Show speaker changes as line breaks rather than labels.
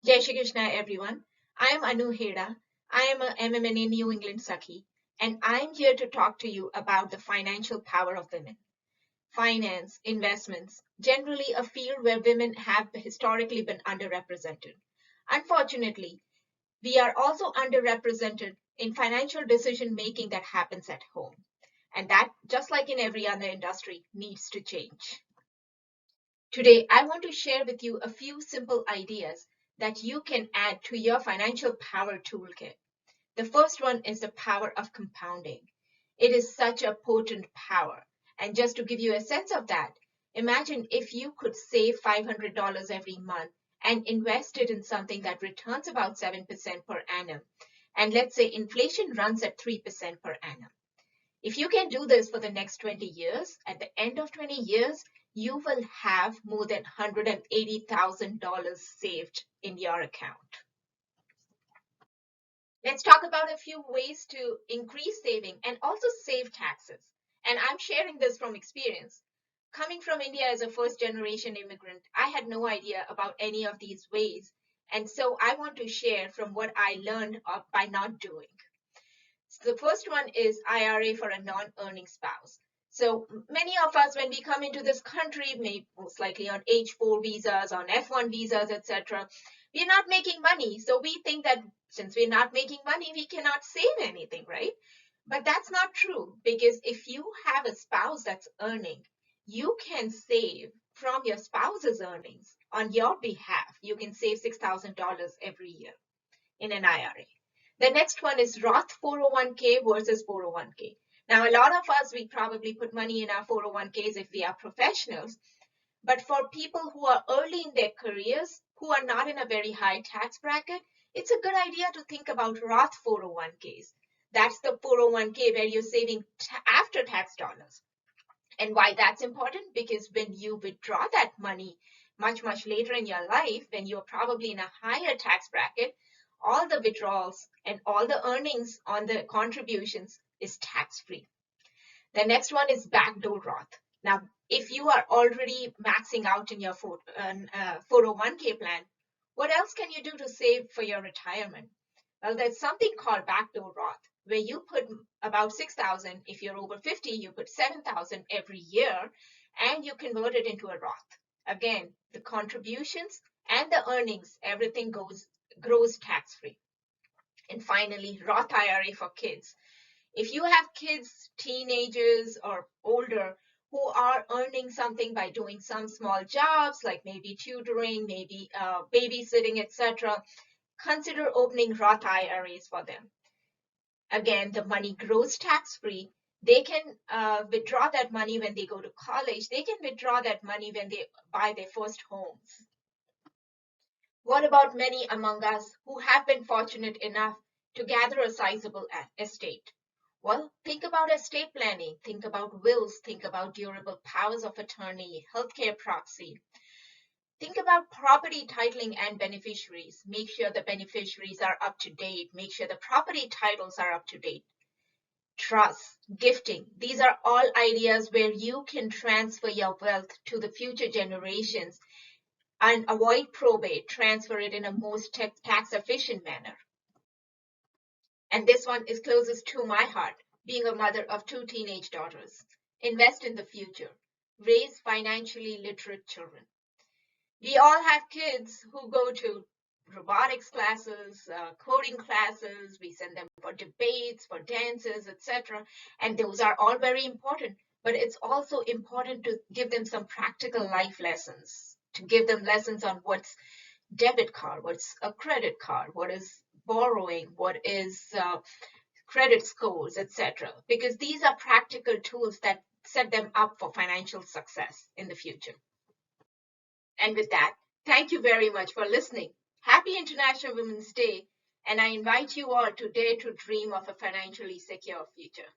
Jai Shri Krishna, everyone. I am Anu Heda. I am a MMNA New England Sakhi, and I'm here to talk to you about the financial power of women. Finance, investments, generally a field where women have historically been underrepresented. Unfortunately, we are also underrepresented in financial decision making that happens at home. And that, just like in every other industry, needs to change. Today, I want to share with you a few simple ideas that you can add to your financial power toolkit. The first one is the power of compounding. It is such a potent power. And just to give you a sense of that, imagine if you could save $500 every month and invest it in something that returns about 7% per annum. And let's say inflation runs at 3% per annum. If you can do this for the next 20 years, at the end of 20 years, you will have more than $180,000 saved in your account. Let's talk about a few ways to increase saving and also save taxes. And I'm sharing this from experience. Coming from India as a first generation immigrant, I had no idea about any of these ways. And so I want to share from what I learned by not doing. So the first one is IRA for a non-earning spouse. So many of us, when we come into this country, most likely on H4 visas, on F1 visas, etc., we're not making money. So we think that since we're not making money, we cannot save anything, right? But that's not true, because if you have a spouse that's earning, you can save from your spouse's earnings on your behalf. You can save $6,000 every year in an IRA. The next one is Roth 401k versus 401k. Now, a lot of us, we probably put money in our 401ks if we are professionals. But for people who are early in their careers, who are not in a very high tax bracket, it's a good idea to think about Roth 401ks. That's the 401k where you're saving after tax dollars. And why that's important? Because when you withdraw that money much, much later in your life, when you're probably in a higher tax bracket, all the withdrawals and all the earnings on the contributions is tax-free. The next one is backdoor Roth. Now, if you are already maxing out in your 401k plan, what else can you do to save for your retirement? Well, there's something called backdoor Roth, where you put about 6,000. If you're over 50, you put 7,000 every year, and you convert it into a Roth. Again, the contributions and the earnings, everything grows tax-free. And finally, Roth IRA for kids. If you have kids, teenagers or older, who are earning something by doing some small jobs, like maybe tutoring, maybe babysitting, etc., consider opening Roth IRAs for them. Again, the money grows tax-free. They can withdraw that money when they go to college. They can withdraw that money when they buy their first homes. What about many among us who have been fortunate enough to gather a sizable estate? Well, think about estate planning, think about wills, think about durable powers of attorney, healthcare proxy. Think about property titling and beneficiaries. Make sure the beneficiaries are up to date. Make sure the property titles are up to date. Trust, gifting, these are all ideas where you can transfer your wealth to the future generations and avoid probate, transfer it in a most tax efficient manner. And this one is closest to my heart, being a mother of two teenage daughters. Invest in the future. Raise financially literate children. We all have kids who go to robotics classes, coding classes. We send them for debates, for dances, etc. And those are all very important. But it's also important to give them some practical life lessons, to give them lessons on what's debit card, what's a credit card, what is borrowing, what is credit scores, etc. Because these are practical tools that set them up for financial success in the future. And with that, thank you very much for listening. Happy International Women's Day, and I invite you all to dare to dream of a financially secure future.